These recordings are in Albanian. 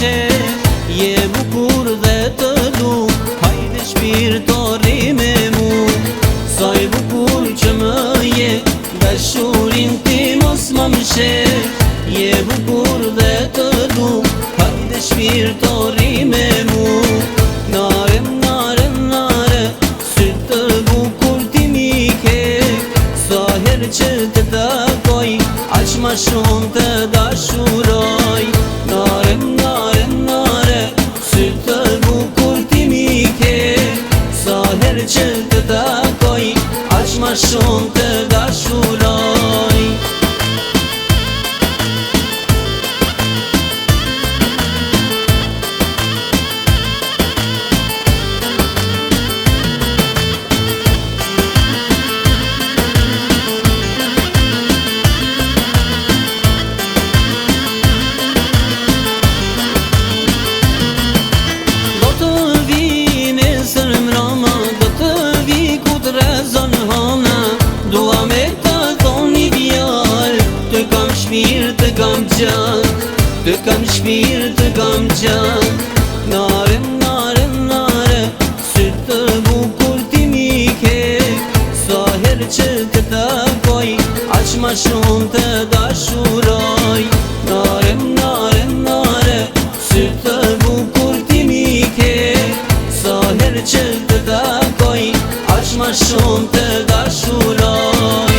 she, je bukur dhe të du, hajde shpirtori me mu. Sa i bukur që më je, dashurin ti mos më mshe, je bukur dhe të du, hajde shpirtori me mu. Nare, nare, nare, sy të bukur ti mi ke, sa her që të takoj, aq ma shumë të dashuroj. Nare, nare, nare, sy të bukur ti mi ke, sa her që të takoj, aq ma shumë të dashuroj. Të kam gjak, të kam shpirë, të kam gjak. Nare, nare, nare, sy të bukur ti mi ke, sa her që të takoj, aq ma shumë të dashuroj. Nare, nare, nare, sy të bukur ti mi ke, sa her që të takoj, aq ma shumë të dashuroj.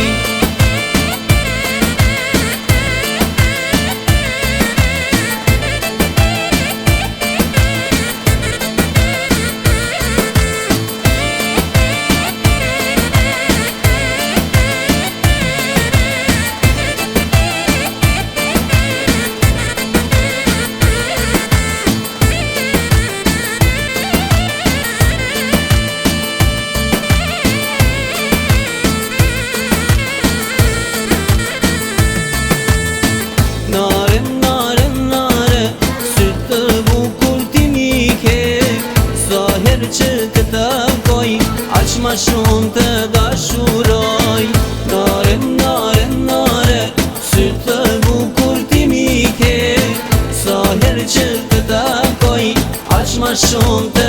Nare, nare, nare, sy të bukur ti mi ke, sa her që të takoj, aq ma shumë të dashuroj. Nare, nare, nare, sy të bukur ti mi ke, sa her që të takoj, aq ma shumë të